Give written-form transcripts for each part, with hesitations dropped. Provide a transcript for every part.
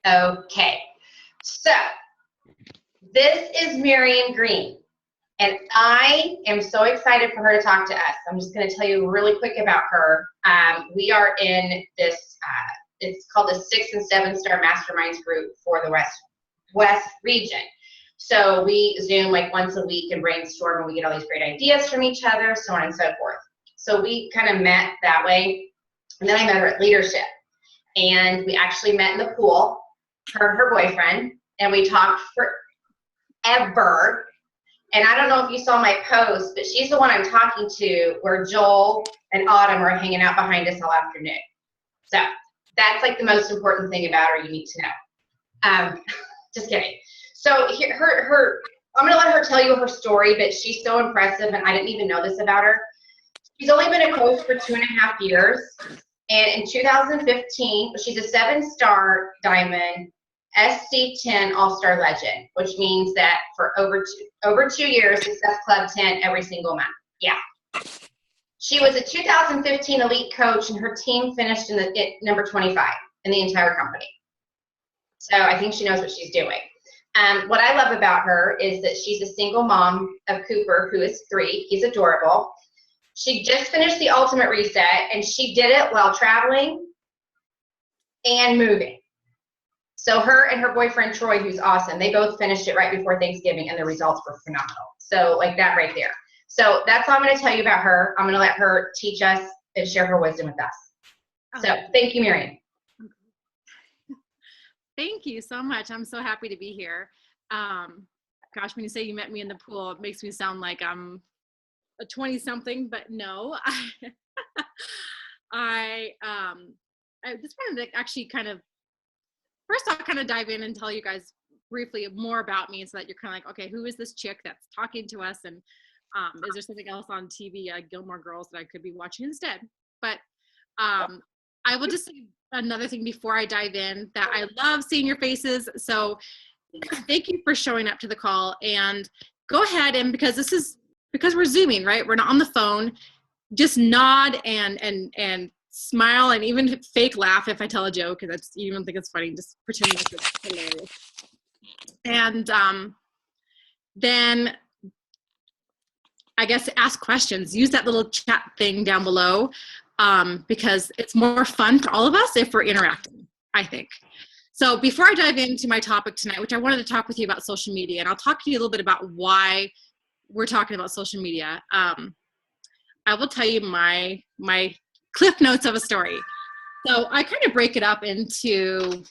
Okay, so this is Marion Green, and I am so excited for her to talk to us. I'm just going to tell you really quick about her. We are in this, it's called the 6 and 7 star masterminds group for the West region. So we Zoom like once a week and brainstorm, and we get all these great ideas from each other, so on and so forth. So we kind of met that way, and then I met her at leadership, and we actually met in the pool, her and her boyfriend, and we talked forever. And I don't know if you saw my post, but she's the one I'm talking to, where Joel and Autumn are hanging out behind us all afternoon. So that's like the most important thing about her you need to know. Just kidding. So here, I'm gonna let her tell you her story, but she's so impressive, and I didn't even know this about her. She's only been a coach for 2.5 years, and in 2015, she's a 7-star diamond SC10 All-Star Legend, which means that for over 2 years, Success Club 10 every single month. Yeah. She was a 2015 elite coach, and her team finished in the number 25 in the entire company. So I think she knows what she's doing. What I love about her is that she's a single mom of Cooper, who is 3. He's adorable. She just finished the Ultimate Reset, and she did it while traveling and moving. So her and her boyfriend, Troy, who's awesome, they both finished it right before Thanksgiving, and the results were phenomenal. So like that right there. So that's all I'm going to tell you about her. I'm going to let her teach us and share her wisdom with us. So thank you, Marion. Thank you so much. I'm so happy to be here. Gosh, when you say you met me in the pool, it makes me sound like I'm a 20-something, but no. I just wanted to actually first I'll kind of dive in and tell you guys briefly more about me, so that you're kind of like, okay, who is this chick that's talking to us? And is there something else on TV, Gilmore Girls, that I could be watching instead? But I will just say another thing before I dive in, that I love seeing your faces. So thank you for showing up to the call, and go ahead, and because we're Zooming, right? We're not on the phone. Just nod and smile, and even fake laugh if I tell a joke, because you don't think it's funny. Just pretend like it's hilarious. And then I guess ask questions. Use that little chat thing down below, because it's more fun for all of us if we're interacting, I think. So before I dive into my topic tonight, which I wanted to talk with you about social media, and I'll talk to you a little bit about why we're talking about social media. I will tell you my cliff notes of a story. So I kind of break it up into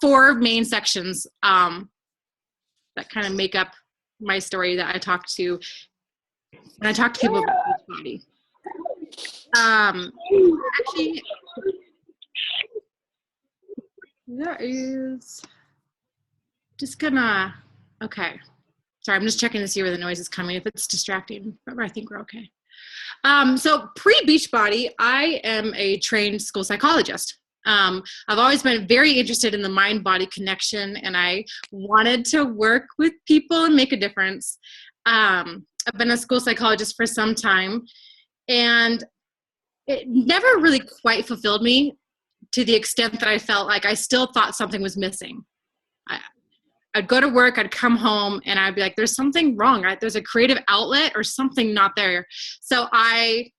4 main sections that kind of make up my story that I talk to when I talk to people about Beachbody. Actually, that is just gonna, okay. Sorry, I'm just checking to see where the noise is coming. If it's distracting, but I think we're okay. So pre-Beachbody, I am a trained school psychologist. I've always been very interested in the mind-body connection, and I wanted to work with people and make a difference. I've been a school psychologist for some time, and it never really quite fulfilled me, to the extent that I felt like I still thought something was missing. I'd go to work, I'd come home, and I'd be like, there's something wrong, right? There's a creative outlet or something not there. So I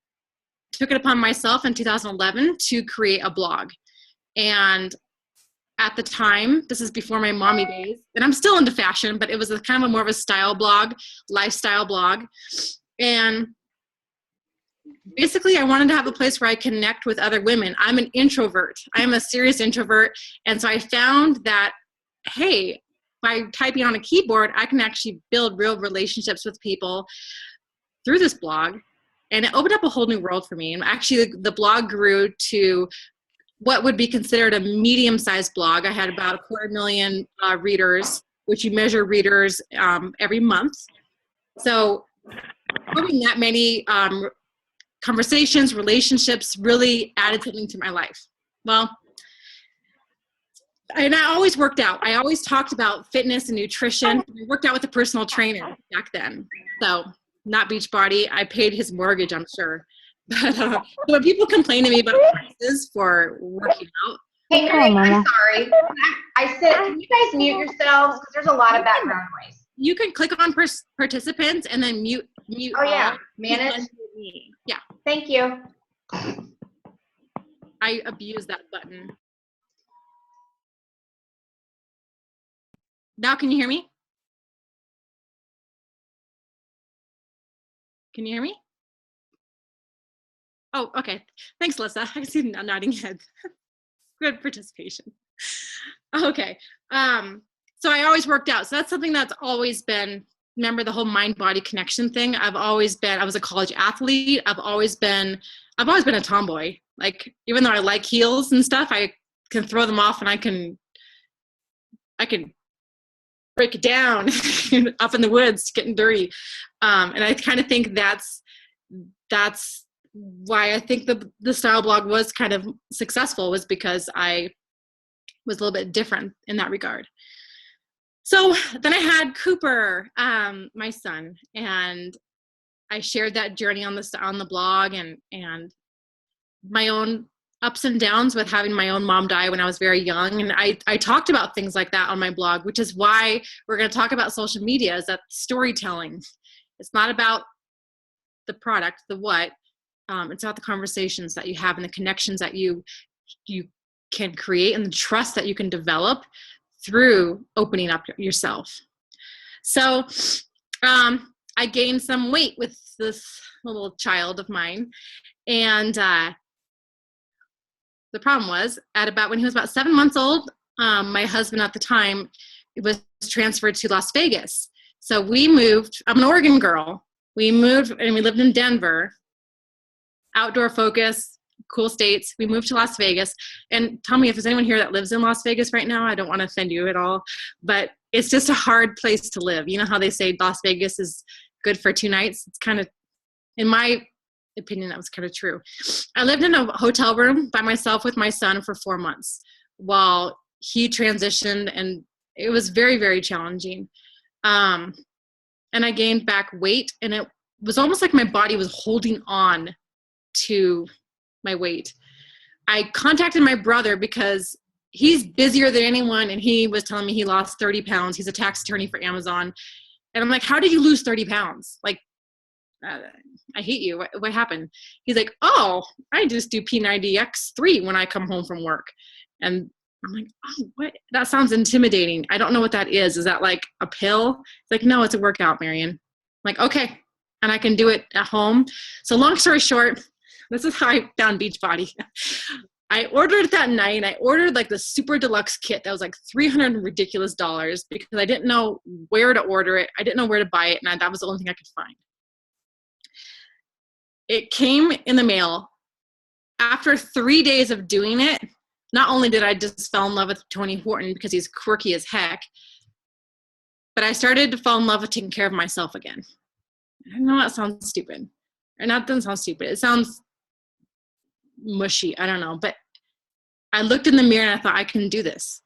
took it upon myself in 2011 to create a blog. And at the time, this is before my mommy days, and I'm still into fashion, but it was kind of more of a style blog, lifestyle blog. And basically, I wanted to have a place where I connect with other women. I'm an introvert. I'm a serious introvert. And so I found that, hey, by typing on a keyboard, I can actually build real relationships with people through this blog. And it opened up a whole new world for me. And actually, the blog grew to what would be considered a medium-sized blog. I had about 250,000 readers, which you measure readers every month. So having that many conversations, relationships really added something to my life. Well, and I always worked out. I always talked about fitness and nutrition. I worked out with a personal trainer back then. So not Beachbody. I paid his mortgage, I'm sure. But when people complain to me about prices for working out, Hey, Hello, Marion, I'm Mama. sorry. I said, can you guys mute yourselves? Because there's a lot of background noise. You can click on participants and then mute Oh, yeah. all. Manage. Yeah, Thank you. I abuse that button. Now, can you hear me? Can you hear me? Oh, okay. Thanks, Lissa. I see nodding head. Good participation. Okay. So I always worked out. So that's something that's always been, remember the whole mind-body connection thing? I was a college athlete. I've always been a tomboy. Like, even though I like heels and stuff, I can throw them off and I can break it down up in the woods, getting dirty. And I kind of think that's why I think the style blog was kind of successful, was because I was a little bit different in that regard. So then I had Cooper, my son, and I shared that journey on the blog and my own ups and downs with having my own mom die when I was very young. And I talked about things like that on my blog, which is why we're going to talk about social media, is that storytelling. It's not about the product, the what. It's about the conversations that you have and the connections that you can create and the trust that you can develop through opening up yourself. So I gained some weight with this little child of mine. And the problem was, when he was about 7 months old, my husband at the time was transferred to Las Vegas. So we moved. I'm an Oregon girl. We moved and we lived in Denver. Outdoor focus, cool states. We moved to Las Vegas. And tell me if there's anyone here that lives in Las Vegas right now. I don't want to offend you at all, but it's just a hard place to live. You know how they say Las Vegas is good for 2 nights? It's kind of, in my opinion, that was kind of true. I lived in a hotel room by myself with my son for 4 months while he transitioned, and it was very, very challenging. And I gained back weight, and it was almost like my body was holding on to my weight. I contacted my brother because he's busier than anyone, and he was telling me he lost 30 pounds. He's a tax attorney for Amazon. And I'm like, how did you lose 30 pounds? Like, I hate you. What happened? He's like, oh, I just do P90X3 when I come home from work. And I'm like, oh, what? That sounds intimidating. I don't know what that is. Is that like a pill? It's like, no, it's a workout, Marion. I'm like, okay. And I can do it at home. So long story short, this is how I found Beachbody. I ordered it that night, and I ordered like the super deluxe kit that was like $300 ridiculous because I didn't know where to order it. I didn't know where to buy it, and that was the only thing I could find. It came in the mail. After 3 days of doing it, not only did I just fall in love with Tony Horton because he's quirky as heck, but I started to fall in love with taking care of myself again. I know that sounds stupid. Or that doesn't sound stupid. It sounds mushy. I don't know. But I looked in the mirror and I thought, I can do this.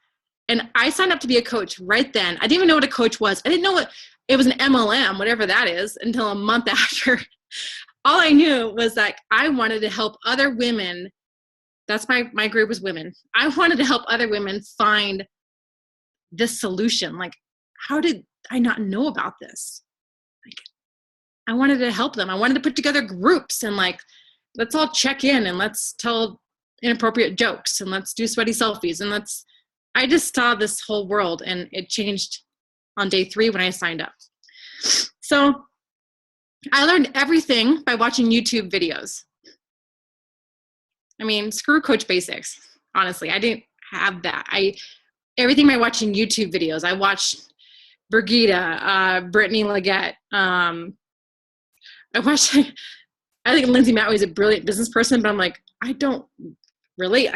And I signed up to be a coach right then. I didn't even know what a coach was. I didn't know what it was, an MLM, whatever that is, until a month after. All I knew was that I wanted to help other women. That's my group was women. I wanted to help other women find this solution. Like, how did I not know about this? Like, I wanted to help them. I wanted to put together groups and like, let's all check in and let's tell inappropriate jokes and let's do sweaty selfies. And I just saw this whole world, and it changed on day 3 when I signed up. So I learned everything by watching YouTube videos. I mean, screw Coach Basics. Honestly, I didn't have that. Everything by watching YouTube videos. I watched Brigida, Brittany Leggett. I think Lindsay Matway is a brilliant business person, but I'm like, I don't relate.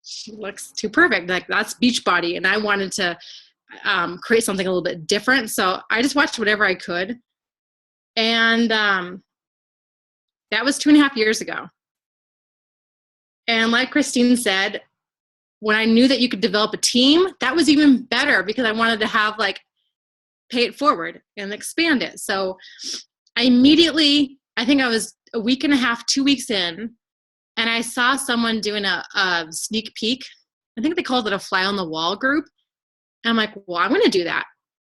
She looks too perfect. Like, that's Beachbody, and I wanted to create something a little bit different. So I just watched whatever I could. And that was 2.5 years ago. And like Christine said, when I knew that you could develop a team, that was even better, because I wanted to have like pay it forward and expand it. So I immediately, I think I was a week and a half, 2 weeks in, and I saw someone doing a sneak peek. I think they called it a fly on the wall group. And I'm like, well, I'm going to do that.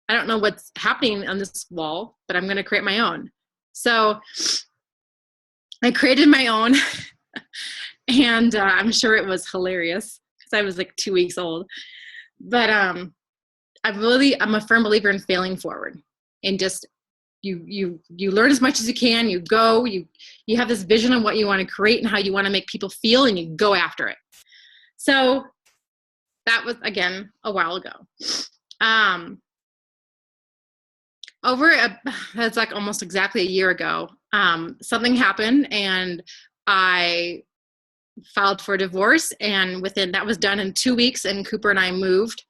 I don't know what's happening on this wall, but I'm going to create my own. So I created my own, and I'm sure it was hilarious because I was like 2 weeks old. But I'm a firm believer in failing forward, and just you learn as much as you can. You go, you have this vision of what you want to create and how you want to make people feel, and you go after it. So that was, again, a while ago. That's like almost exactly a year ago, something happened, and I filed for divorce, and that was done in 2 weeks, and Cooper and I moved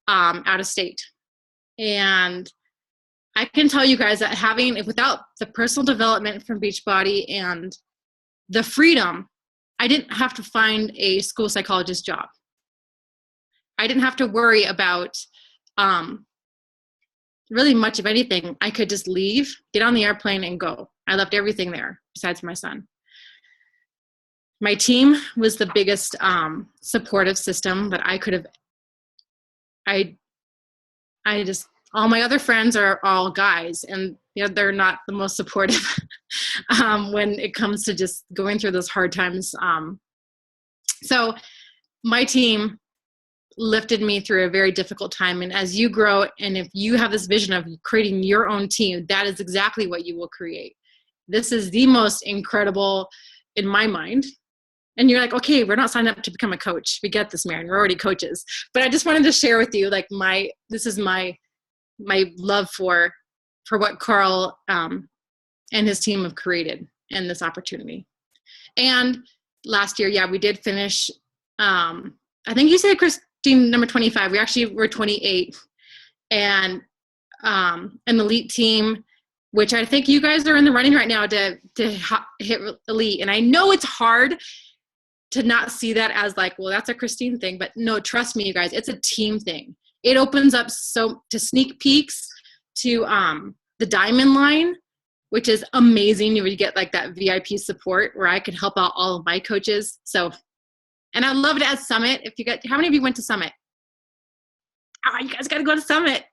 out of state. And I can tell you guys that without the personal development from Beachbody and the freedom, I didn't have to find a school psychologist job. I didn't have to worry about really much of anything. I could just leave, get on the airplane, and go. I left everything there besides my son. My team was the biggest supportive system that I could have. All my other friends are all guys, and they're not the most supportive when it comes to just going through those hard times. So my team lifted me through a very difficult time. And as you grow, and if you have this vision of creating your own team, that is exactly what you will create. This is the most incredible, in my mind. And you're like, okay, we're not signed up to become a coach. We get this, Marion. We're already coaches. But I just wanted to share with you, like, this is my love for what Carl and his team have created in this opportunity. And last year, we did finish. I think you said, Christine, number 25. We actually were 28, and an elite team, which I think you guys are in the running right now to hit elite. And I know it's hard to not see that as like, well, that's a Christine thing, but no, trust me, you guys, it's a team thing. It opens up to sneak peeks to the diamond line, which is amazing. You would get like that VIP support where I could help out all of my coaches. So, and I love it at Summit. How many of you went to Summit? Oh, you guys got to go to Summit.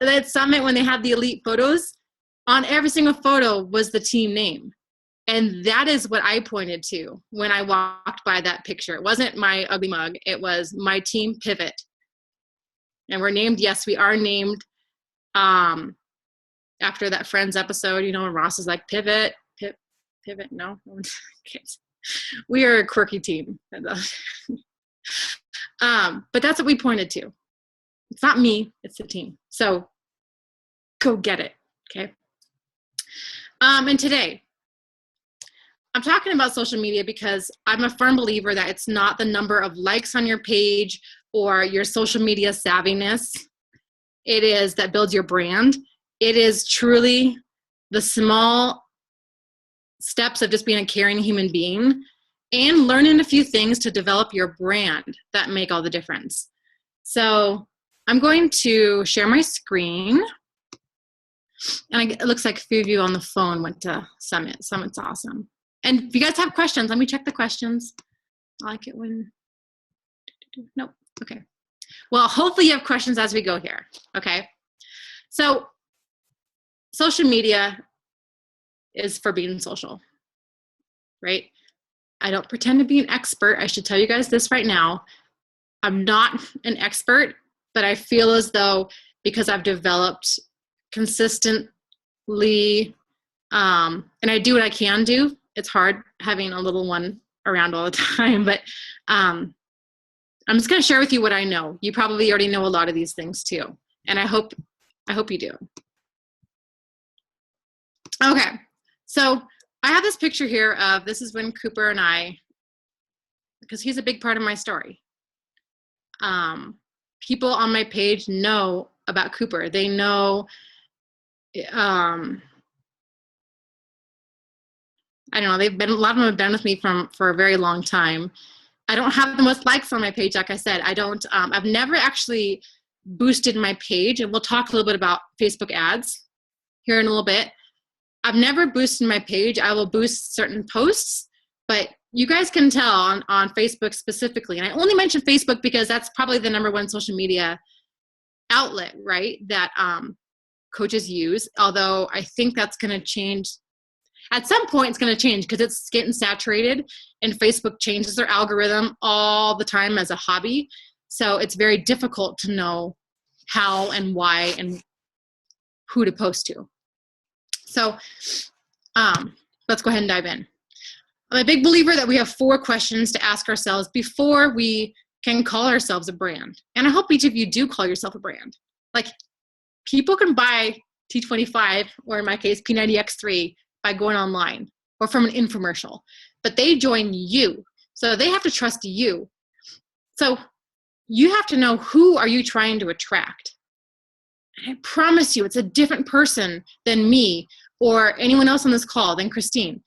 At Summit, when they had the elite photos, on every single photo was the team name. And that is what I pointed to when I walked by that picture. It wasn't my ugly mug. It was my team Pivot. And we're named, yes, we are named after that Friends episode, when Ross is like, Pivot, no. We are a quirky team. But that's what we pointed to. It's not me, it's the team. So go get it, okay? And today, I'm talking about social media because I'm a firm believer that it's not the number of likes on your page or your social media savviness. It is that builds your brand. It is truly the small steps of just being a caring human being and learning a few things to develop your brand that make all the difference. So I'm going to share my screen. And it looks like a few of you on the phone went to Summit. Summit's awesome. And if you guys have questions, let me check the questions. I like it when, nope, okay. Well, hopefully you have questions as we go here, okay? So social media is for being social, right? I don't pretend to be an expert. I should tell you guys this right now. I'm not an expert, but I feel as though because I've developed consistently, and I do what I can do. It's hard having a little one around all the time, but I'm just going to share with you what I know. You probably already know a lot of these things too, and I hope you do. Okay, so I have this picture here of, this is when Cooper and I, because he's a big part of my story. People on my page know about Cooper. They know, I don't know, a lot of them have been with me for a very long time. I don't have the most likes on my page, like I said. I've never actually boosted my page, and we'll talk a little bit about Facebook ads here in a little bit. I've never boosted my page. I will boost certain posts, but you guys can tell on Facebook specifically, and I only mention Facebook because that's probably the number one social media outlet, right, that coaches use, although I think that's going to change. At some point, it's going to change because it's getting saturated, and Facebook changes their algorithm all the time as a hobby. So it's very difficult to know how and why and who to post to. So let's go ahead and dive in. I'm a big believer that we have 4 questions to ask ourselves before we can call ourselves a brand. And I hope each of you do call yourself a brand. Like, people can buy T25, or in my case, P90X3, by going online or from an infomercial, but they join you. So they have to trust you. So you have to know, who are you trying to attract? And I promise you, it's a different person than me or anyone else on this call, than Christine.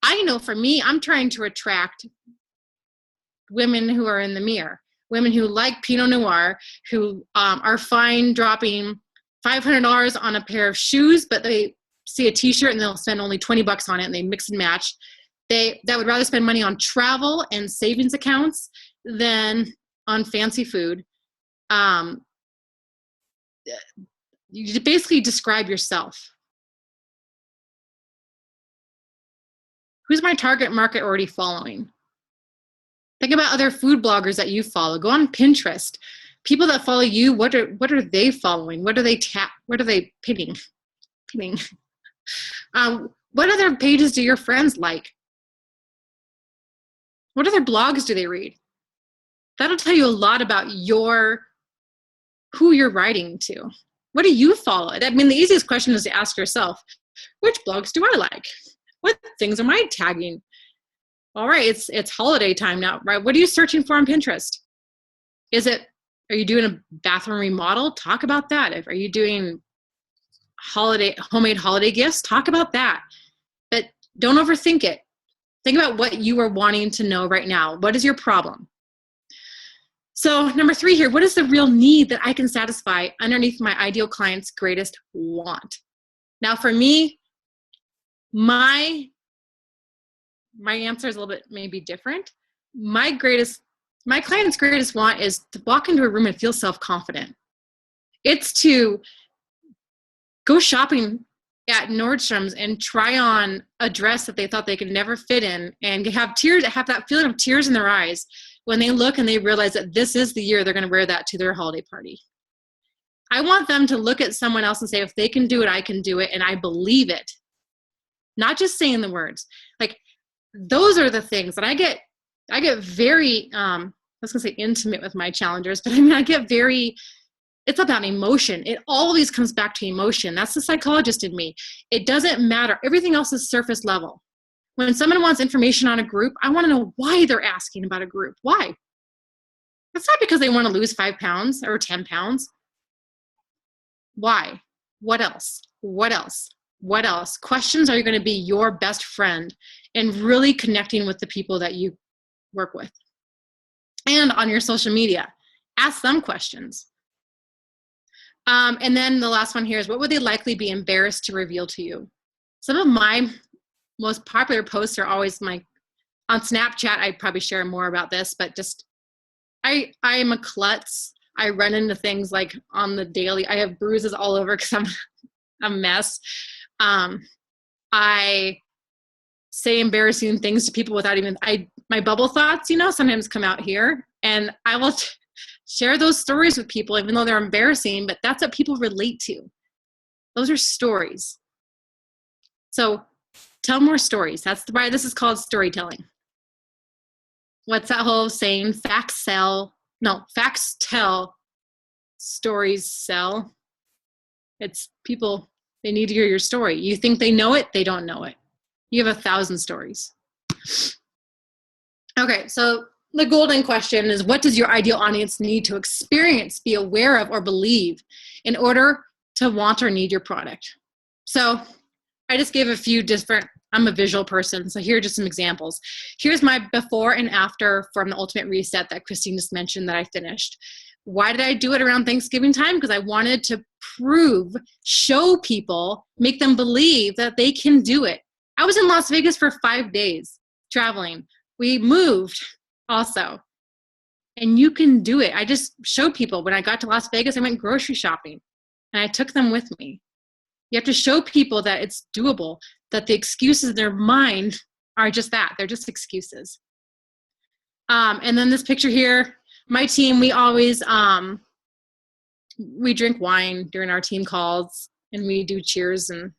I know for me, I'm trying to attract women who are in the mirror, women who like Pinot Noir, who are fine dropping $500 on a pair of shoes, but they see a t-shirt and they'll spend only $20 on it, and they mix and match. That would rather spend money on travel and savings accounts than on fancy food. You basically describe yourself. Who's my target market already following? Think about other food bloggers that you follow. Go on Pinterest. People that follow you, what are they following? What are they pinning? What other pages do your friends like? What other blogs do they read? That'll tell you a lot about who you're writing to. What do you follow? I mean, the easiest question is to ask yourself, which blogs do I like? What things am I tagging? All right, it's holiday time now, right? What are you searching for on Pinterest? Are you doing a bathroom remodel? Talk about that. Are you doing homemade holiday gifts? Talk about that. But don't overthink it. Think about what you are wanting to know right now. What is your problem? So number 3 here, what is the real need that I can satisfy underneath my ideal client's greatest want? Now for me, my answer is a little bit maybe different. My client's greatest want is to walk into a room and feel self-confident. It's to go shopping at Nordstrom's and try on a dress that they thought they could never fit in, and have that feeling of tears in their eyes when they look and they realize that this is the year they're going to wear that to their holiday party. I want them to look at someone else and say, if they can do it, I can do it, and I believe it. Not just saying the words. Like, those are the things that I get very, I was going to say intimate with my challengers, but I mean, it's about emotion. It always comes back to emotion. That's the psychologist in me. It doesn't matter. Everything else is surface level. When someone wants information on a group, I want to know why they're asking about a group. Why? It's not because they want to lose 5 pounds or 10 pounds. Why? What else? What else? What else? Questions are going to be your best friend in really connecting with the people that you work with. And on your social media, ask them questions. And then the last one here is, what would they likely be embarrassed to reveal to you? Some of my most popular posts are always on Snapchat. I'd probably share more about this, but just, I am a klutz. I run into things like on the daily. I have bruises all over because I'm a mess. I say embarrassing things to people without even, my bubble thoughts, sometimes come out here, and I will share those stories with people, even though they're embarrassing, but that's what people relate to. Those are stories. So tell more stories. That's why this is called storytelling. What's that whole saying? Facts tell, stories sell. It's people, they need to hear your story. You think they know it, they don't know it. You have 1,000 stories. Okay, so the golden question is, what does your ideal audience need to experience, be aware of, or believe in order to want or need your product? So I just gave a few different, I'm a visual person, so here are just some examples. Here's my before and after from the Ultimate Reset that Christine just mentioned that I finished. Why did I do it around Thanksgiving time? Because I wanted to show people, make them believe that they can do it. I was in Las Vegas for 5 days traveling. We moved also. And you can do it. I just showed people when I got to Las Vegas, I went grocery shopping and I took them with me. You have to show people that it's doable, that the excuses in their mind are just that. They're just excuses. And then this picture here, my team, we always, we drink wine during our team calls and we do cheers and,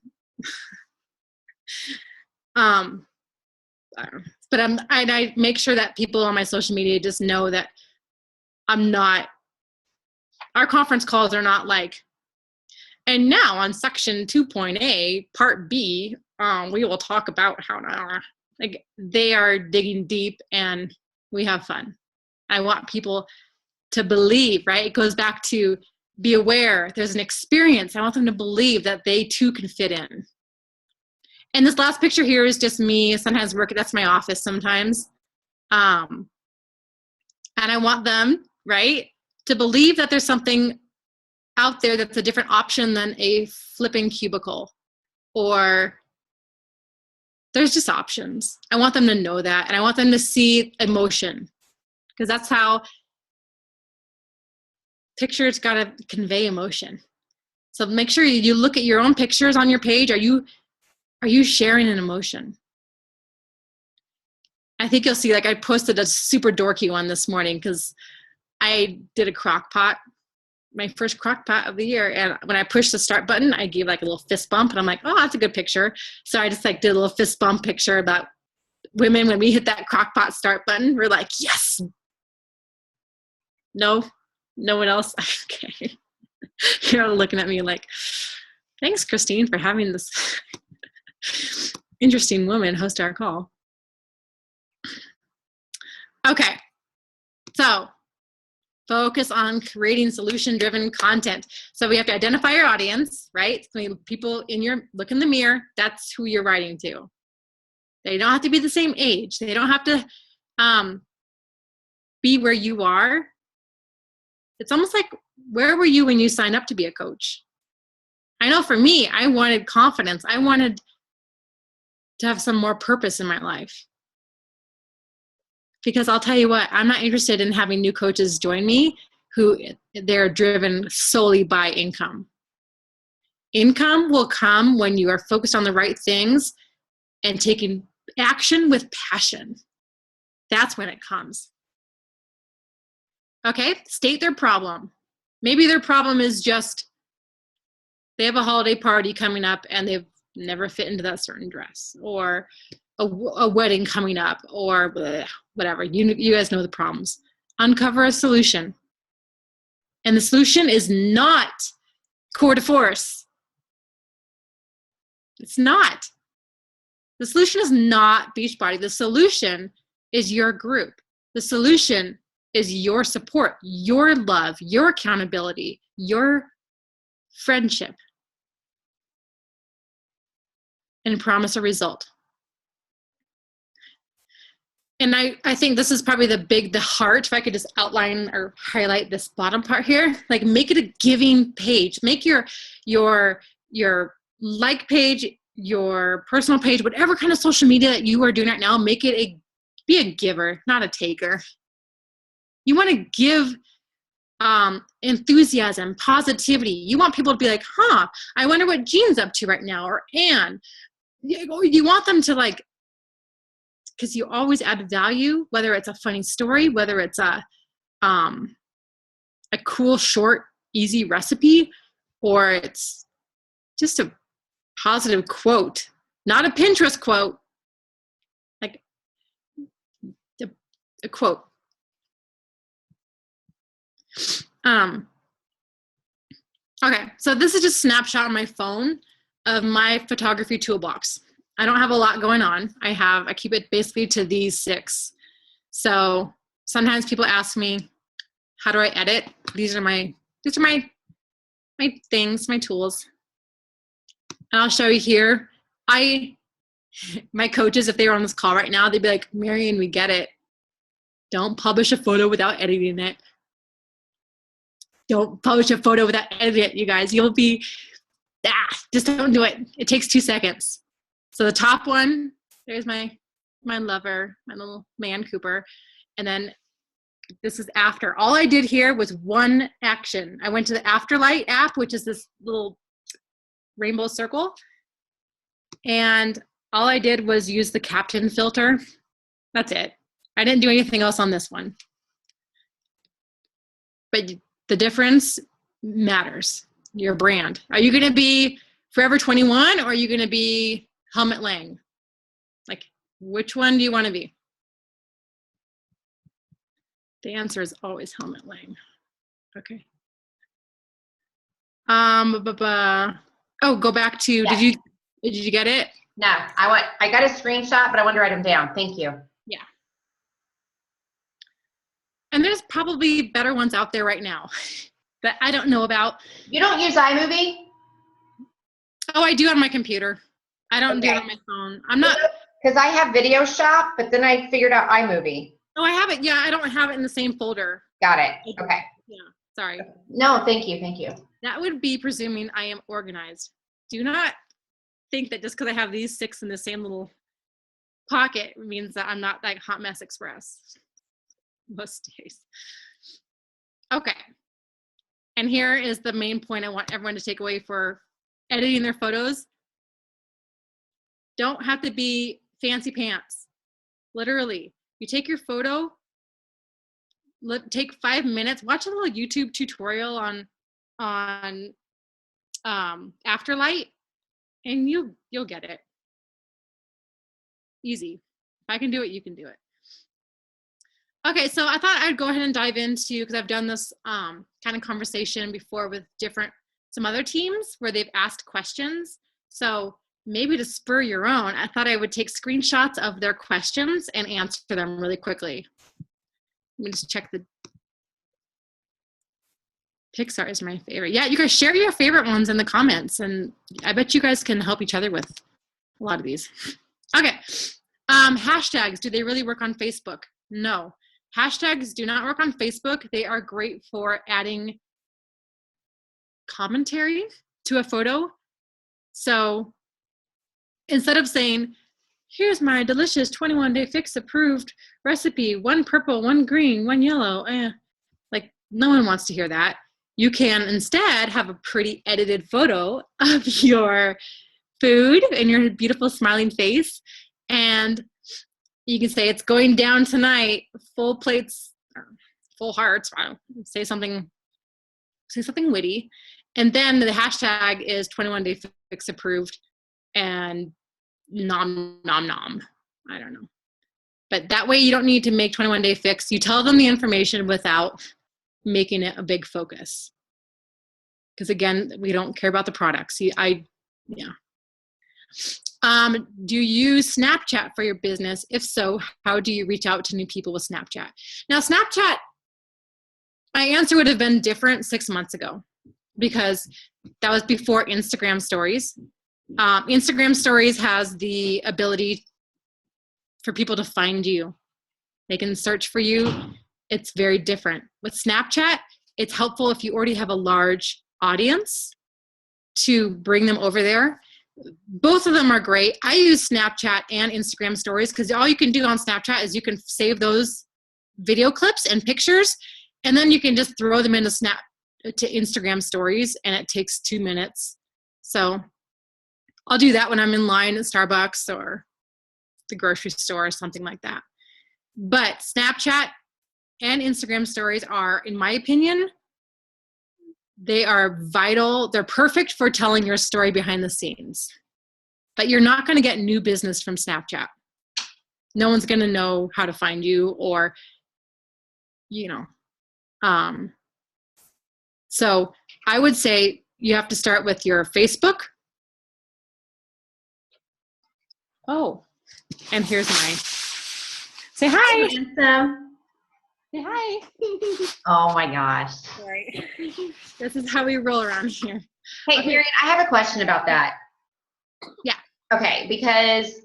but I make sure that people on my social media just know that I'm not, our conference calls are not like, and now on section 2.A, part B, we will talk about how, like, they are digging deep and we have fun. I want people to believe, right? It goes back to be aware. There's an experience. I want them to believe that they too can fit in. And this last picture here is just me sometimes working. That's my office sometimes. And I want them, right, to believe that there's something out there that's a different option than a flipping cubicle, or there's just options. I want them to know that, and I want them to see emotion, because that's how pictures got to convey emotion. So make sure you look at your own pictures on your page. Are you sharing an emotion? I think you'll see, like, I posted a super dorky one this morning because I did a crock pot, my first crock pot of the year. And when I pushed the start button, I gave like a little fist bump and I'm like, oh, that's a good picture. So I just like did a little fist bump picture about women. When we hit that crock pot start button, we're like, yes. No one else. Okay. You're all looking at me like, thanks, Christine, for having this interesting woman host our call. Okay. So focus on creating solution-driven content. So we have to identify our audience, right? So people look in the mirror, that's who you're writing to. They don't have to be the same age. They don't have to be where you are. It's almost like, where were you when you signed up to be a coach? I know for me, I wanted confidence. I wanted to have some more purpose in my life. Because I'll tell you what, I'm not interested in having new coaches join me who they're driven solely by income. Income will come when you are focused on the right things and taking action with passion. That's when it comes. Okay, state their problem. Maybe their problem is just they have a holiday party coming up and they've never fit into that certain dress, or a wedding coming up, or whatever. You guys know the problems. Uncover a solution. And the solution is not core de force. It's not. The solution is not Beachbody. The solution is your group. The solution is your support, your love, your accountability, your friendship. And promise a result. And I think this is probably the heart, if I could just outline or highlight this bottom part here, like make it a giving page. Make your like page, your personal page, whatever kind of social media that you are doing right now, make it be a giver, not a taker. You want to give enthusiasm, positivity. You want people to be like, I wonder what Jean's up to right now, or Anne. You want them to, like, because you always add value, whether it's a funny story, whether it's a cool, short, easy recipe, or it's just a positive quote, not a Pinterest quote, like a quote. Okay, so this is just a snapshot on my phone of my photography toolbox. I don't have a lot going on. I keep it basically to these 6. So sometimes people ask me, how do I edit? These are my things, my tools. And I'll show you here. My coaches, if they were on this call right now, they'd be like, Marion, we get it. Don't publish a photo without editing it. Don't publish a photo without editing it, you guys. You'll be, just don't do it. It takes 2 seconds. So the top one, there's my my lover, my little man Cooper. And then this is after. All I did here was one action. I went to the Afterlight app, which is this little rainbow circle. And all I did was use the captain filter. That's it. I didn't do anything else on this one. But the difference matters. Your brand. Are you going to be Forever 21 or are you going to be Helmut Lang? Like, which one do you want to be? The answer is always Helmut Lang. Okay. Oh, go back to, Yeah. did you get it? No, I got a screenshot, but I wanted to write them down. Thank you. Yeah. And there's probably better ones out there right now that I don't know about. You don't use iMovie? Oh, I do on my computer. I don't do it on my phone. I'm not. Because I have Video Shop, but then I figured out iMovie. Oh, I have it. Yeah, I don't have it in the same folder. Got it. Okay. Yeah, sorry. No, thank you. Thank you. That would be presuming I am organized. Do not think that just because I have these 6 in the same little pocket means that I'm not like Hot Mess Express most days. Okay. And here is the main point I want everyone to take away for editing their photos. Don't have to be fancy pants. Literally. You take your photo, take 5 minutes, watch a little YouTube tutorial on Afterlight, and you'll get it. Easy. If I can do it, you can do it. Okay, so I thought I'd go ahead and dive into, because I've done this kind of conversation before with some other teams where they've asked questions. So maybe to spur your own, I thought I would take screenshots of their questions and answer them really quickly. Let me just check the Pixar is my favorite. Yeah, you guys share your favorite ones in the comments, and I bet you guys can help each other with a lot of these. Okay, hashtags, do they really work on Facebook? No. Hashtags do not work on Facebook. They are great for adding commentary to a photo. So instead of saying, here's my delicious 21-day fix approved recipe, 1 purple, 1 green, 1 yellow, like no one wants to hear that. You can instead have a pretty edited photo of your food and your beautiful smiling face, and you can say it's going down tonight, full plates, full hearts. Say something witty, and then the hashtag is 21-day fix approved and nom nom nom. I don't know, but that way you don't need to make 21-day fix. You tell them the information without making it a big focus, because again, we don't care about the products. Do you use Snapchat for your business? If so, how do you reach out to new people with Snapchat? Now, Snapchat, my answer would have been different 6 months ago, because that was before Instagram stories. Instagram stories has the ability for people to find you. They can search for you. It's very different. With Snapchat, it's helpful if you already have a large audience to bring them over there. Both of them are great. I use Snapchat and Instagram stories because all you can do on Snapchat is you can save those video clips and pictures, and then you can just throw them into Instagram stories, and it takes 2 minutes. So I'll do that when I'm in line at Starbucks or the grocery store or something like that. But Snapchat and Instagram stories are, in my opinion, they are vital. They're perfect for telling your story behind the scenes. But you're not going to get new business from Snapchat. No one's going to know how to find you, or, so I would say you have to start with your Facebook. Oh, and here's mine. Say hi. Say hi. Oh my gosh. Right. This is how we roll around here. Hey, Okay. Marion, I have a question about that. Yeah. Okay, because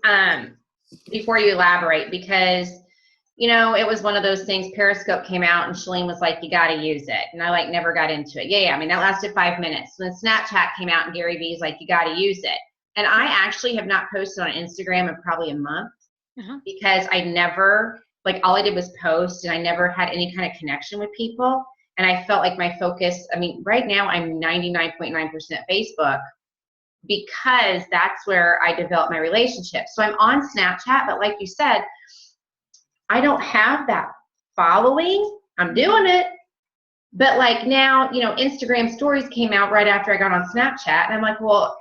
before you elaborate, because it was one of those things. Periscope came out, and Shalene was like, "You got to use it," and I never got into it. Yeah. I mean, that lasted 5 minutes. When Snapchat came out, and Gary Vee's like, "You got to use it," and I actually have not posted on Instagram in probably a month. because I never, like all I did was post and I never had any kind of connection with people. And I felt like my focus, I mean, right now I'm 99.9% Facebook because that's where I develop my relationship. So I'm on Snapchat, but like you said, I don't have that following. I'm doing it. But like now, you know, Instagram stories came out right after I got on Snapchat. And I'm like, well,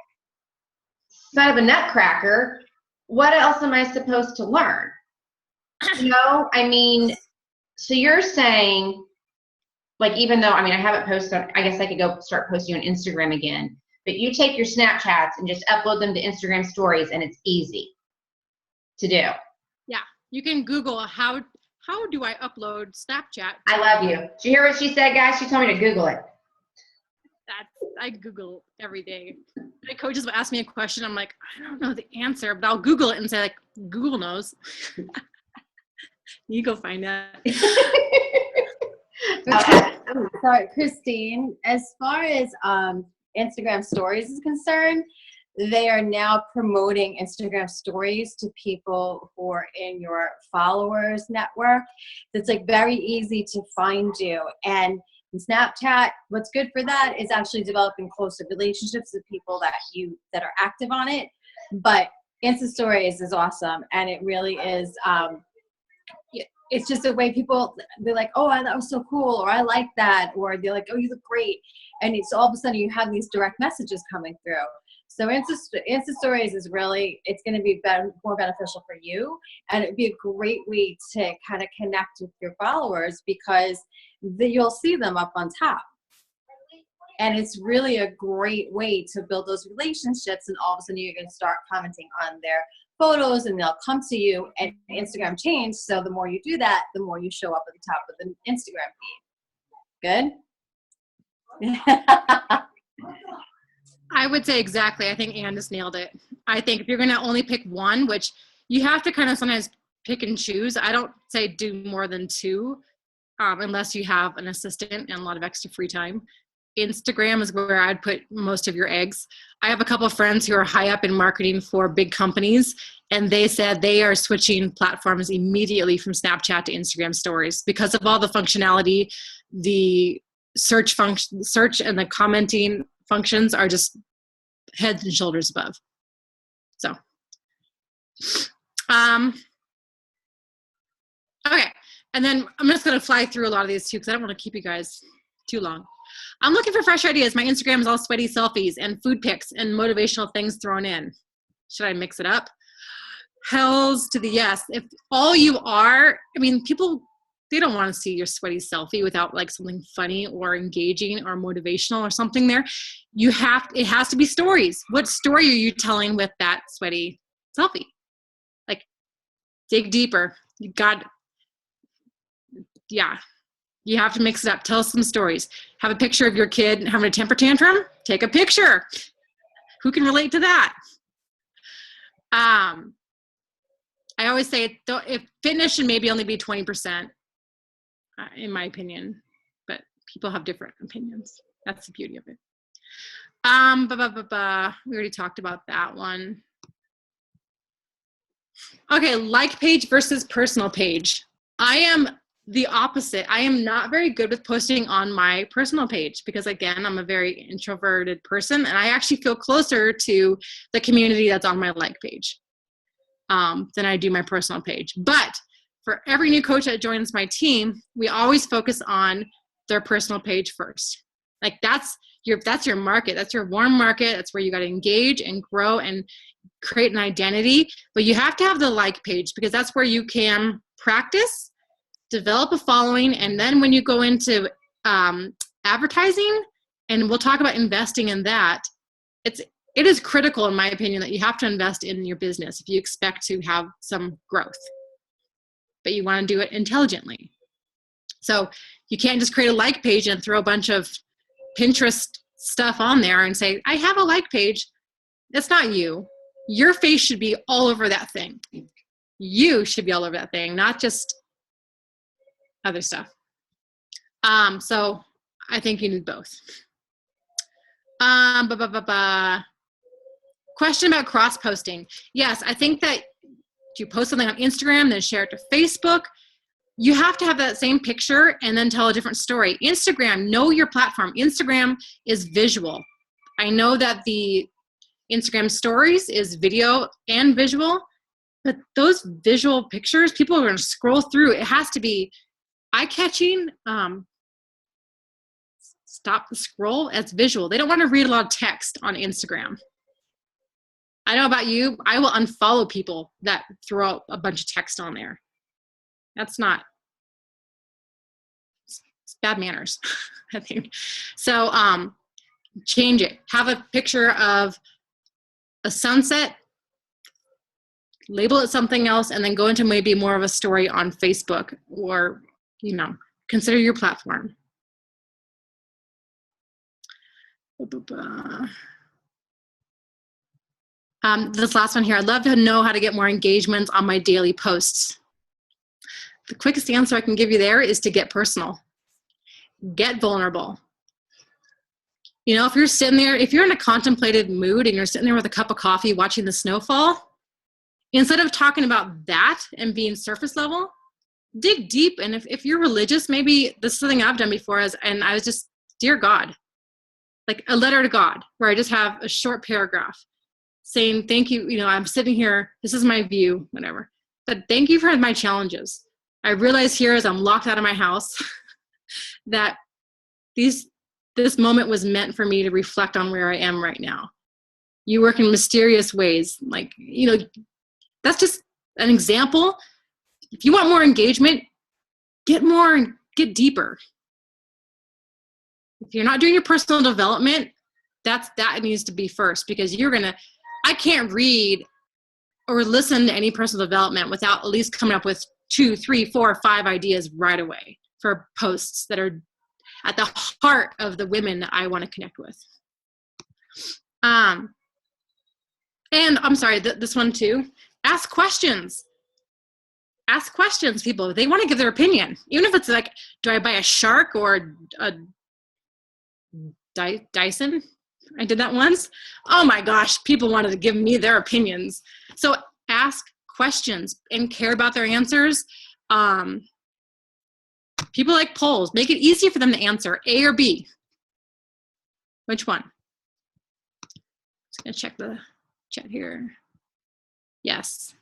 son of a nutcracker, what else am I supposed to learn? You know, I mean, so you're saying, like, even though, I mean, I haven't posted on, I guess I could go start posting on Instagram again, but you take your Snapchats and just upload them to Instagram stories and it's easy to do. Yeah, you can Google how do I upload Snapchat? I love you. Did you hear what she said, guys? She told me to Google it. I Google every day. My coaches will ask me a question. I'm like, I don't know the answer, but I'll Google it and say, like, Google knows. You go find that. Sorry, Christine, as far as Instagram stories is concerned, they are now promoting Instagram stories to people who are in your followers network. It's like very easy to find you. And in Snapchat, what's good for that is actually developing closer relationships with people that are active on it. But Insta Stories is awesome, and it really is. It's just a way people, they're like, oh, that was so cool, or I like that, or they're like, oh, you look great, and it's all of a sudden you have these direct messages coming through. So Insta Stories is really, it's going to be more beneficial for you, and it'd be a great way to kind of connect with your followers because you'll see them up on top. And it's really a great way to build those relationships, and all of a sudden you're going to start commenting on their photos and they'll come to you, and Instagram changed. So the more you do that, the more you show up at the top of the Instagram feed. Good? I would say exactly. I think Ann just nailed it. I think if you're going to only pick one, which you have to kind of sometimes pick and choose. I don't say do more than two unless you have an assistant and a lot of extra free time. Instagram is where I'd put most of your eggs. I have a couple of friends who are high up in marketing for big companies, and they said they are switching platforms immediately from Snapchat to Instagram stories because of all the functionality. The search and the commenting functions are just heads and shoulders above. So, okay. And then I'm just going to fly through a lot of these too, because I don't want to keep you guys too long. I'm looking for fresh ideas. My Instagram is all sweaty selfies and food pics and motivational things thrown in. Should I mix it up? Hells to the yes. If all you are, I mean, people, they don't want to see your sweaty selfie without like something funny or engaging or motivational or something there. It has to be stories. What story are you telling with that sweaty selfie? Like, dig deeper. You have to mix it up. Tell some stories. Have a picture of your kid having a temper tantrum. Take a picture. Who can relate to that? I always say if fitness should maybe only be 20%, in my opinion, but people have different opinions. That's the beauty of it. We already talked about that one. Okay, like page versus personal page. I am the opposite. I am not very good with posting on my personal page because, again, I'm a very introverted person, and I actually feel closer to the community that's on my like page than I do my personal page. But for every new coach that joins my team, we always focus on their personal page first. Like that's your market. That's your warm market. That's where you got to engage and grow and create an identity. But you have to have the like page because that's where you can practice, develop a following, and then when you go into advertising, and we'll talk about investing in that, it is critical, in my opinion, that you have to invest in your business if you expect to have some growth. But you want to do it intelligently. So you can't just create a like page and throw a bunch of Pinterest stuff on there and say, I have a like page. That's not you. Your face should be all over that thing. You should be all over that thing, not just other stuff. So I think you need both. Question about cross-posting. Yes, I think that you post something on Instagram, then share it to Facebook. You have to have that same picture and then tell a different story. Instagram, know your platform. Instagram is visual. I know that the Instagram stories is video and visual, but those visual pictures, people are going to scroll through. It has to be eye-catching. Stop the scroll. It's visual. They don't want to read a lot of text on Instagram. I know about you. I will unfollow people that throw out a bunch of text on there. That's not, it's bad manners, I think. So change it. Have a picture of a sunset, label it something else, and then go into maybe more of a story on Facebook, or, you know, consider your platform. This last one here, I'd love to know how to get more engagements on my daily posts. The quickest answer I can give you there is to get personal. Get vulnerable. You know, if you're sitting there, if you're in a contemplative mood and you're sitting there with a cup of coffee watching the snowfall, instead of talking about that and being surface level, dig deep. And if you're religious, maybe this is something I've done before, and I was just, dear God, like a letter to God, where I just have a short paragraph saying, thank you, you know, I'm sitting here, this is my view, whatever. But thank you for my challenges. I realize here as I'm locked out of my house that this moment was meant for me to reflect on where I am right now. You work in mysterious ways. Like, you know, that's just an example. If you want more engagement, get more and get deeper. If you're not doing your personal development, that needs to be first, because I can't read or listen to any personal development without at least coming up with 2, 3, 4, 5 ideas right away for posts that are at the heart of the women that I want to connect with. And I'm sorry, this one too. Ask questions. Ask questions, people. They want to give their opinion. Even if it's like, do I buy a Shark or a Dyson? I did that once. Oh my gosh, people wanted to give me their opinions. So ask questions and care about their answers. People like polls. Make it easy for them to answer, A or B. Which one? Just gonna check the chat here. Yes.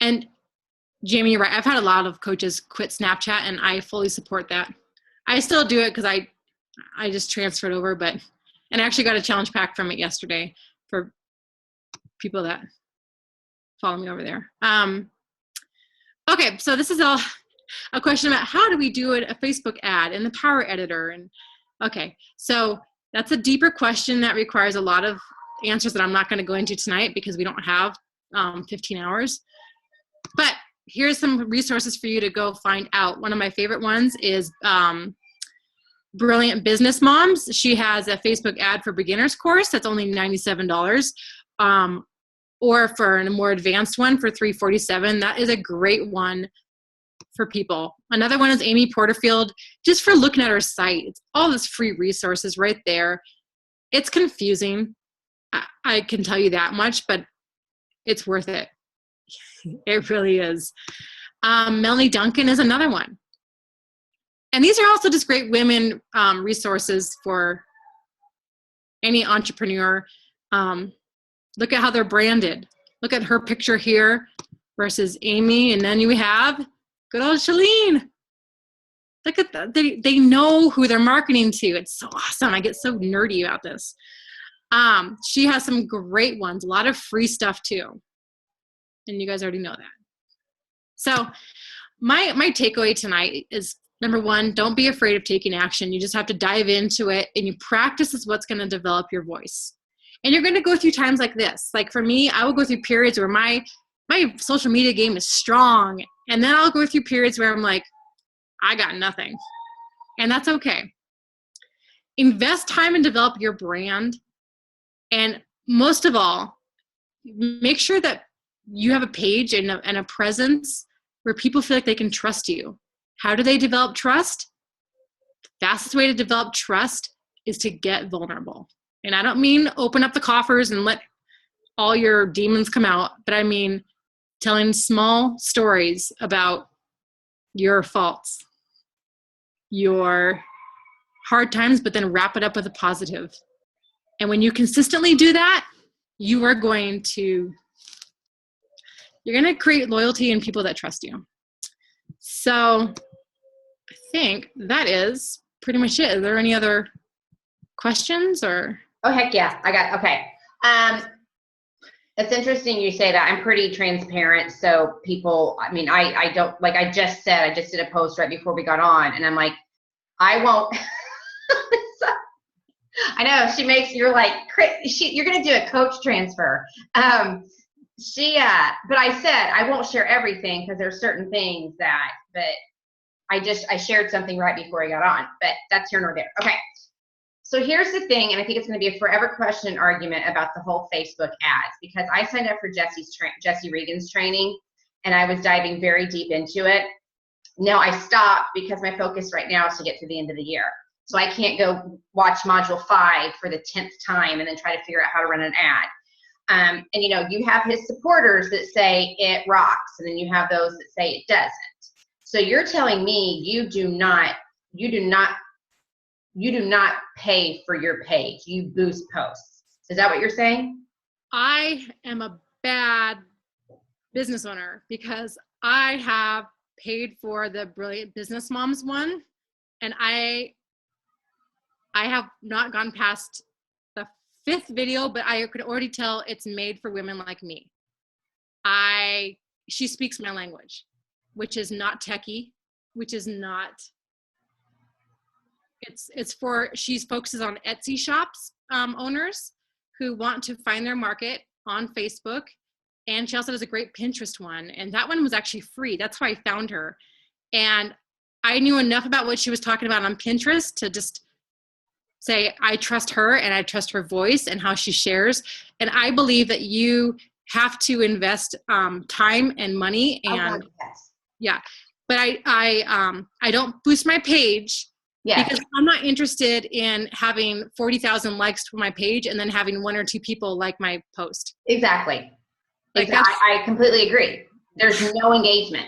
And Jamie, you're right. I've had a lot of coaches quit Snapchat, and I fully support that. I still do it because I just transferred over, and I actually got a challenge pack from it yesterday for people that follow me over there. Okay, so this is a question about how do we do a Facebook ad in the Power Editor. And okay, so that's a deeper question that requires a lot of answers that I'm not going to go into tonight because we don't have 15 hours. But here's some resources for you to go find out. One of my favorite ones is Brilliant Business Moms. She has a Facebook ad for beginners course that's only $97. Or for a more advanced one for $347. That is a great one for people. Another one is Amy Porterfield, just for looking at her site. It's all this free resources right there. It's confusing. I can tell you that much, but it's worth it. It really is. Melanie Duncan is another one. And these are also just great women resources for any entrepreneur. Look at how they're branded. Look at her picture here versus Amy. And then you have good old Shalene. Look at that. They know who they're marketing to. It's so awesome. I get so nerdy about this. She has some great ones, a lot of free stuff too. And you guys already know that. So my takeaway tonight is, number one, don't be afraid of taking action. You just have to dive into it, and you practice is what's going to develop your voice. And you're going to go through times like this. Like for me, I will go through periods where my social media game is strong. And then I'll go through periods where I'm like, I got nothing. And that's okay. Invest time and develop your brand. And most of all, make sure that you have a page and a presence where people feel like they can trust you. How do they develop trust? The fastest way to develop trust is to get vulnerable. And I don't mean open up the coffers and let all your demons come out, but I mean telling small stories about your faults, your hard times, but then wrap it up with a positive. And when you consistently do that, you're going to create loyalty in people that trust you. So I think that is pretty much it. Are there any other questions or? Oh, heck yeah. Okay. It's interesting you say that. I'm pretty transparent. So people, I mean, I don't, like I just said, I just did a post right before we got on, and I'm like, I won't. I know she makes, you're like, you're going to do a coach transfer. But I said, I won't share everything because there's certain things but I shared something right before I got on, but that's here nor there. Okay. So here's the thing, and I think it's going to be a forever question and argument about the whole Facebook ads, because I signed up for Jesse Regan's training, and I was diving very deep into it. Now I stopped because my focus right now is to get to the end of the year. So I can't go watch module 5 for the 10th time and then try to figure out how to run an ad. And you have his supporters that say it rocks, and then you have those that say it doesn't. So you're telling me you do not pay for your page. You boost posts. Is that what you're saying? I am a bad business owner because I have paid for the Brilliant Business Moms one, and I have not gone past the 5th video, but I could already tell it's made for women like me. She speaks my language, which is not techie, which is not, she focuses on Etsy shops, owners who want to find their market on Facebook. And she also does a great Pinterest one. And that one was actually free. That's how I found her. And I knew enough about what she was talking about on Pinterest to just say, I trust her and I trust her voice and how she shares. And I believe that you have to invest time and money. And yeah, but I don't boost my page. Yeah. Because I'm not interested in having 40,000 likes for my page and then having 1 or 2 people like my post. Exactly. I completely agree. There's no engagement.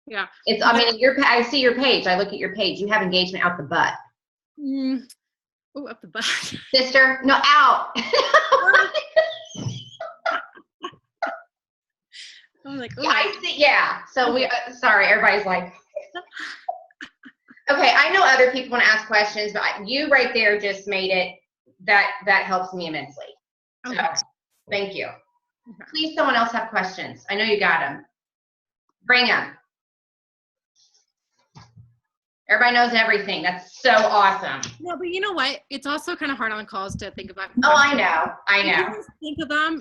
Yeah. I see your page. I look at your page. You have engagement out the butt. Up the butt. Sister, no, out. I'm like, yeah, I see. Yeah. So sorry, everybody's like, okay, I know other people want to ask questions, but you right there just made it, that helps me immensely. Okay. So, thank you. Okay. Please, someone else have questions. I know you got them. Bring them. Everybody knows everything. That's so awesome. No, but you know what? It's also kind of hard on calls to think about. Oh, I know. You just think of them,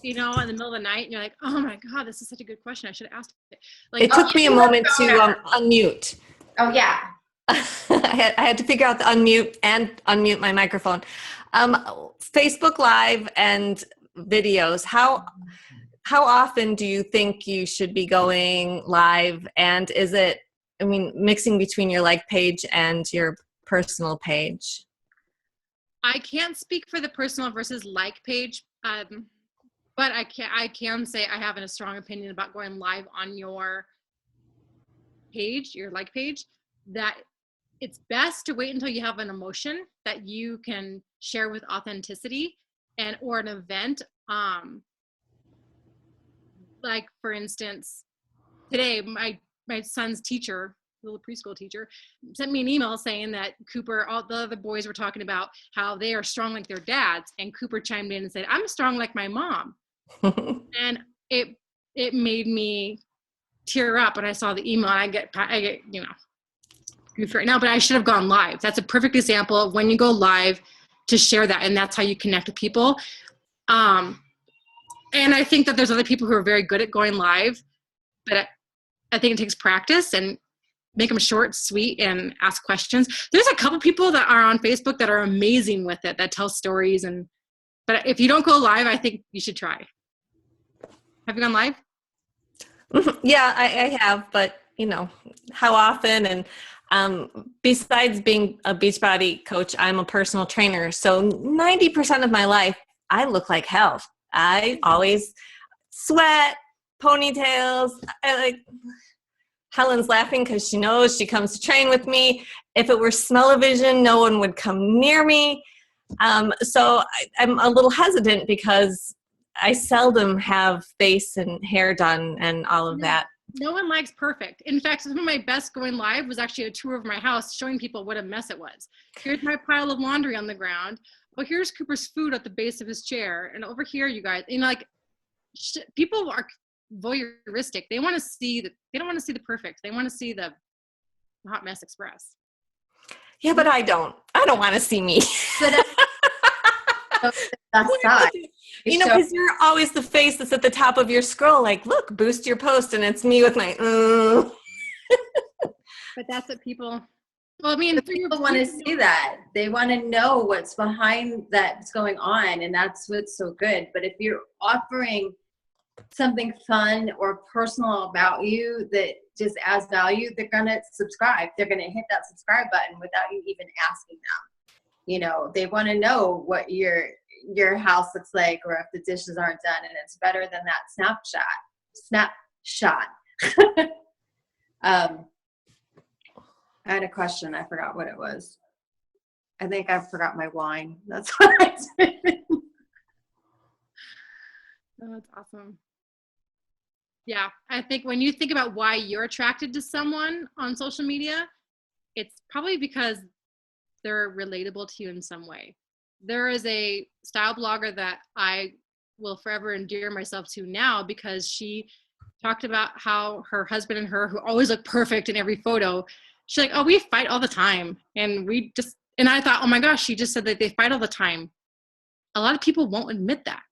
in the middle of the night, and you're like, oh my God, this is such a good question. I should have asked it. Like, it took me a moment to unmute. Oh, yeah. I had to figure out the unmute and unmute my microphone. Facebook Live and videos, how often do you think you should be going live? And is it, mixing between your like page and your personal page? I can't speak for the personal versus like page, but I can say I have a strong opinion about going live on your page, your like page, that it's best to wait until you have an emotion that you can share with authenticity or an event. Like for instance, today my son's teacher, little preschool teacher, sent me an email saying that Cooper, all the other boys were talking about how they are strong like their dads, and Cooper chimed in and said, I'm strong like my mom. And it made me tear up when I saw the email, and I get goofy right now, but I should have gone live. That's a perfect example of when you go live to share that, and that's how you connect with people. And I think that there's other people who are very good at going live, but I think it takes practice, and make them short, sweet, and ask questions. There's a couple people that are on Facebook that are amazing with it, that tell stories. But if you don't go live, I think you should try. Have you gone live? Yeah, I have, but how often? And besides being a Beachbody coach, I'm a personal trainer. So 90% of my life, I look like hell. I always sweat, ponytails. Helen's laughing because she knows she comes to train with me. If it were smell-o-vision, no one would come near me. So I'm a little hesitant because I seldom have face and hair done and all of that. No one likes perfect. In fact, some of my best going live was actually a tour of my house showing people what a mess it was. Here's my pile of laundry on the ground. Oh, here's Cooper's food at the base of his chair. And over here, you guys, like people are voyeuristic. They want to see they don't want to see the perfect. They want to see the hot mess express. Yeah, but I don't want to see me. That's side. Because you're always the face that's at the top of your scroll, like, look, boost your post, and it's me with my. But that's what people. Well, I mean, people want to see that. They want to know what's behind that's going on, and that's what's so good. But if you're offering something fun or personal about you that just adds value, they're gonna subscribe. They're gonna hit that subscribe button without you even asking them. They want to know what your house looks like, or if the dishes aren't done, and it's better than that snapshot. I had a question. I forgot what it was. I think I forgot my wine. That's what I said. Oh, that's awesome. Yeah, I think when you think about why you're attracted to someone on social media, it's probably because they're relatable to you in some way. There is a style blogger that I will forever endear myself to now because she talked about how her husband and her, who always look perfect in every photo, she's like, oh, we fight all the time. And I thought, oh my gosh, she just said that they fight all the time. A lot of people won't admit that.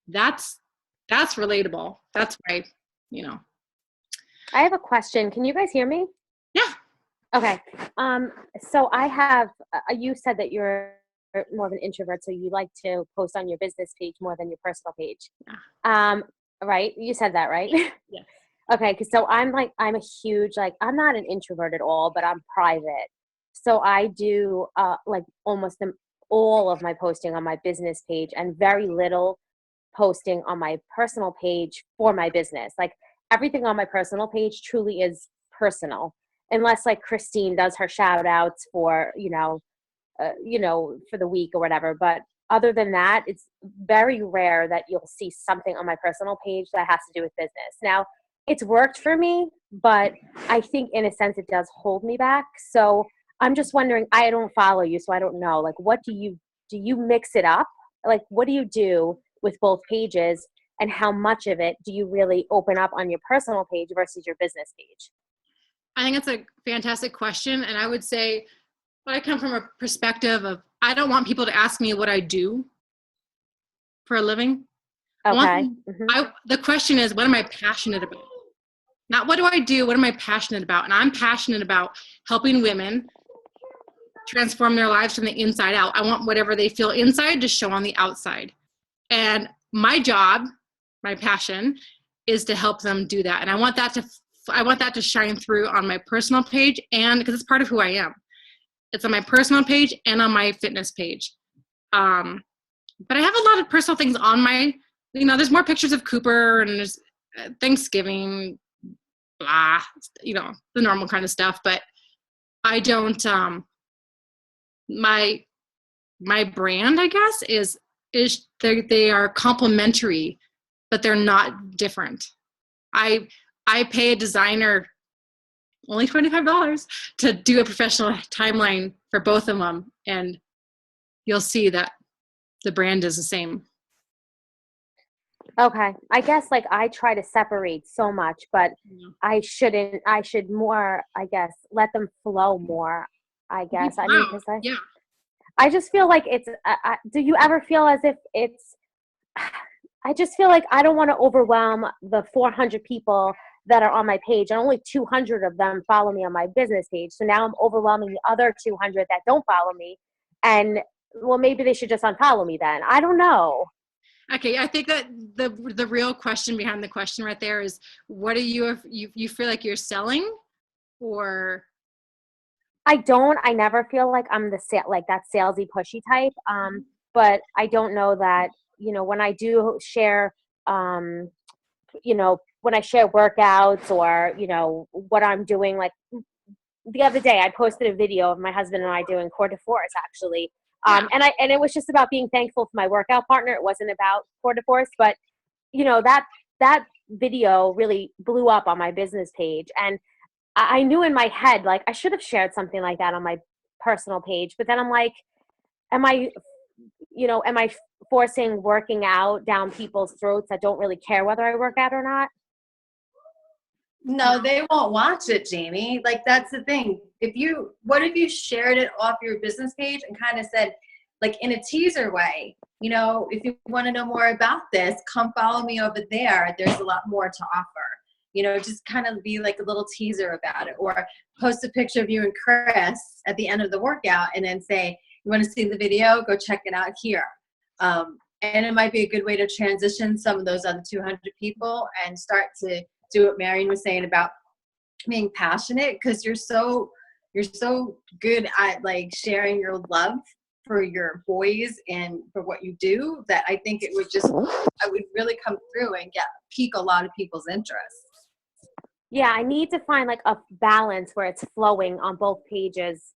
That's relatable. That's why, I have a question. Can you guys hear me? Yeah. Okay. So I have, you said that you're more of an introvert, so you like to post on your business page more than your personal page. Yeah. Right? You said that, right? Yeah. Okay. So I'm a huge, I'm not an introvert at all, but I'm private. So I do, almost all of my posting on my business page and very little posting on my personal page for my business. Like everything on my personal page truly is personal, unless like Christine does her shout outs for, for the week or whatever. But other than that, it's very rare that you'll see something on my personal page that has to do with business. Now, it's worked for me, but I think in a sense it does hold me back. So I'm just wondering, I don't follow you, so I don't know, like, what do you mix it up? Like, what do you do with both pages, and how much of it do you really open up on your personal page versus your business page? I think it's a fantastic question. And I would say, I come from a perspective of, I don't want people to ask me what I do for a living. Okay. The question is, what am I passionate about? Not what do I do, what am I passionate about? And I'm passionate about helping women transform their lives from the inside out. I want whatever they feel inside to show on the outside. And my job, my passion, is to help them do that. And I want that to shine through on my personal page, and because it's part of who I am. It's on my personal page and on my fitness page. But I have a lot of personal things on my, there's more pictures of Cooper, and there's Thanksgiving, blah, the normal kind of stuff. But I don't, my brand, I guess, is they are complementary, but they're not different. I pay a designer only $25 to do a professional timeline for both of them, and you'll see that the brand is the same. Okay. I guess I try to separate so much, but I should more, I guess, let them flow more, I guess. Wow. I mean, 'cause Yeah. I just feel like it's, do you ever feel as if it's, I just feel like I don't want to overwhelm the 400 people that are on my page, and only 200 of them follow me on my business page. So now I'm overwhelming the other 200 that don't follow me, and well, maybe they should just unfollow me then. I don't know. Okay, I think that the real question behind the question right there is, what are you feel like you're selling, or? I never feel like I'm that salesy pushy type. But I don't know that, when I do share, when I share workouts or, what I'm doing, like the other day I posted a video of my husband and I doing core de force actually. And it was just about being thankful for my workout partner. It wasn't about core de force, but that video really blew up on my business page. And I knew in my head, like, I should have shared something like that on my personal page. But then I'm like, am I forcing working out down people's throats that don't really care whether I work out or not? No, they won't watch it, Jamie. Like, that's the thing. What if you shared it off your business page and kind of said, like, in a teaser way, if you want to know more about this, come follow me over there. There's a lot more to offer. Just kind of be like a little teaser about it, or post a picture of you and Chris at the end of the workout and then say, you want to see the video? Go check it out here. And it might be a good way to transition some of those other 200 people and start to do what Marion was saying about being passionate, because you're so good at like sharing your love for your boys and for what you do, that I think it would really come through and pique a lot of people's interest. Yeah, I need to find like a balance where it's flowing on both pages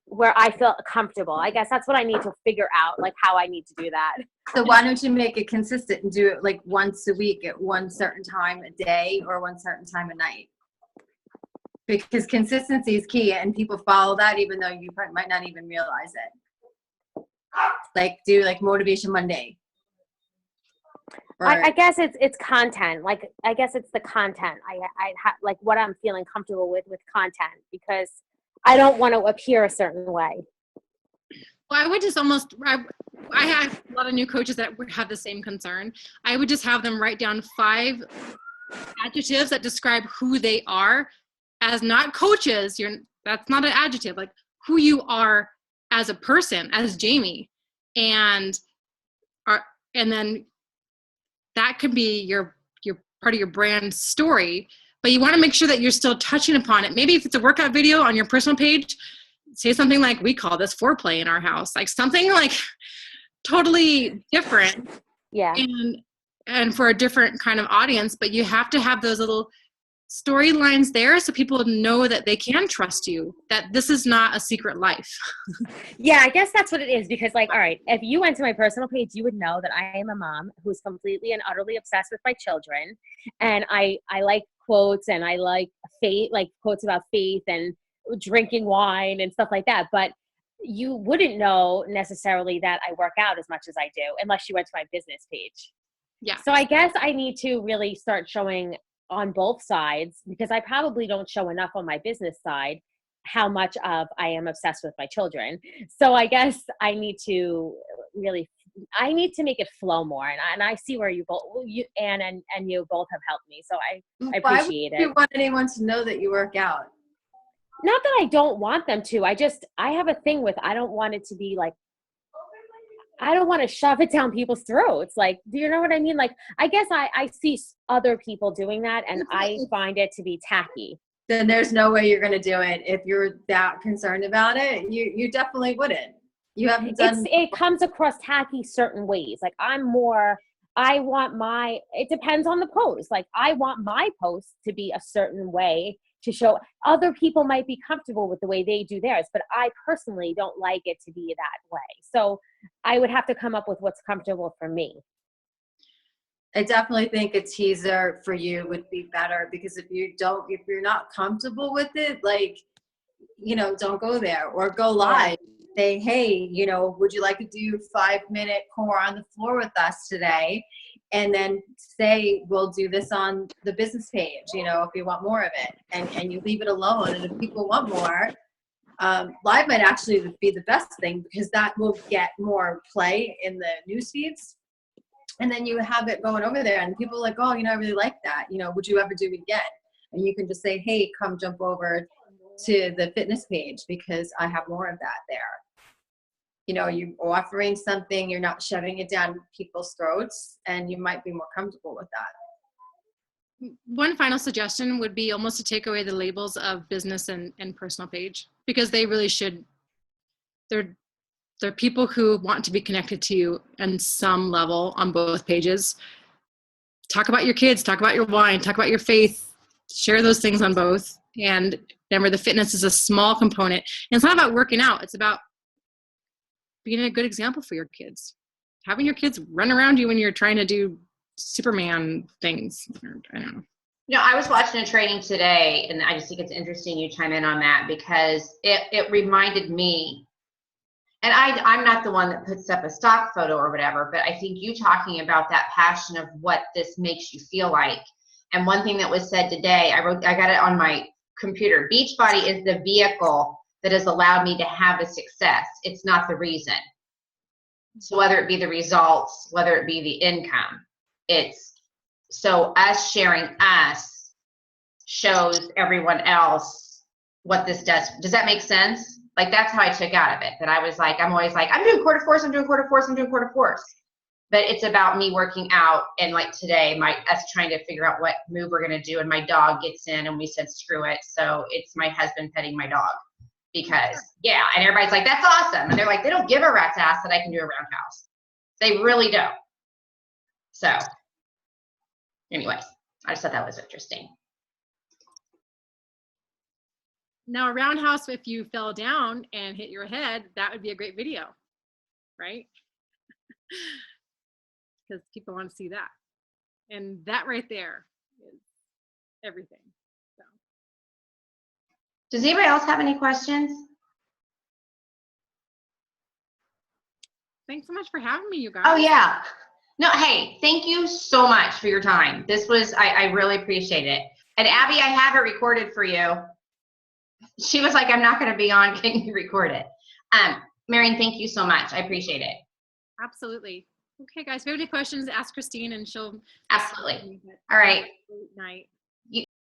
where I feel comfortable. I guess that's what I need to figure out, like how I need to do that. So why don't you make it consistent and do it like once a week at one certain time a day or one certain time a night? Because consistency is key, and people follow that even though you might not even realize it. Like, do like Motivation Monday. I guess it's content. Like, I guess it's the content. Like what I'm feeling comfortable with content, because I don't want to appear a certain way. Well, I would just I have a lot of new coaches that have the same concern. I would just have them write down 5 adjectives that describe who they are as not coaches. That's not an adjective, like who you are as a person, as Jamie. And then that could be your part of your brand story, but you want to make sure that you're still touching upon it. Maybe if it's a workout video on your personal page, say something like, we call this foreplay in our house, like something like totally different. Yeah. And for a different kind of audience, but you have to have those little storylines there so people know that they can trust you, that this is not a secret life. Yeah, I guess that's what it is, because like, all right, if you went to my personal page, you would know that I am a mom who's completely and utterly obsessed with my children. And I like quotes, and I like faith, like quotes about faith and drinking wine and stuff like that. But you wouldn't know necessarily that I work out as much as I do unless you went to my business page. Yeah. So I guess I need to really start showing on both sides, because I probably don't show enough on my business side how much of I am obsessed with my children. So I guess I need to make it flow more. And I see where you both, Anne and you both have helped me. So I appreciate it. Why would you want anyone to know that you work out? Not that I don't want them to. I have a thing with, I don't want it to be like, I don't want to shove it down people's throats. Like, do you know what I mean? Like, I guess I see other people doing that, and I find it to be tacky. Then there's no way you're going to do it. If you're that concerned about it, you definitely wouldn't. You haven't done. It comes across tacky certain ways. Like, it depends on the post. Like, I want my post to be a certain way to show other people might be comfortable with the way they do theirs, but I personally don't like it to be that way. So I would have to come up with what's comfortable for me. I definitely think a teaser for you would be better, because if you're not comfortable with it, like, don't go there, or go live. Say, hey, would you like to do 5-minute core on the floor with us today? And then say, we'll do this on the business page, if you want more of it, and you leave it alone. And if people want more, live might actually be the best thing, because that will get more play in the news feeds. And then you have it going over there, and people are like, oh, I really like that. Would you ever do it again? And you can just say, hey, come jump over to the fitness page, because I have more of that there. You're offering something, you're not shoving it down people's throats, and you might be more comfortable with that. One final suggestion would be almost to take away the labels of business and personal page, because they really should, There are people who want to be connected to you on some level on both pages. Talk about your kids, talk about your wine, talk about your faith, share those things on both. And remember, the fitness is a small component. And it's not about working out. It's about being a good example for your kids. Having your kids run around you when you're trying to do Superman things. I don't know. You know, I was watching a training today, and I just think it's interesting you chime in on that, because it reminded me, and I'm not the one that puts up a stock photo or whatever, but I think you talking about that passion of what this makes you feel like. And one thing that was said today, I got it on my computer. Beachbody is the vehicle that has allowed me to have the success. It's not the reason. So whether it be the results, whether it be the income, it's so us sharing us shows everyone else what this does. Does that make sense? Like, that's how I took out of it. That I was like, I'm always like, I'm doing quarter force, I'm doing quarter force, I'm doing quarter force. But it's about me working out, and like today, us trying to figure out what move we're gonna do, and my dog gets in, and we said screw it. So it's my husband petting my dog, because yeah, and everybody's like, that's awesome, and they're like, they don't give a rat's ass that I can do a roundhouse. They really don't. So, anyways, I just thought that was interesting. Now, a roundhouse, if you fell down and hit your head, that would be a great video, right? Because people want to see that. And that right there is everything. So. Does anybody else have any questions? Thanks so much for having me, you guys. Oh, yeah. No, hey, thank you so much for your time. This was, I really appreciate it. And Abby, I have it recorded for you. She was like, I'm not going to be on. Can you record it? Marion, thank you so much. I appreciate it. Absolutely. Okay, guys, if you have any questions, ask Christine and she'll. Absolutely. All right. Great night.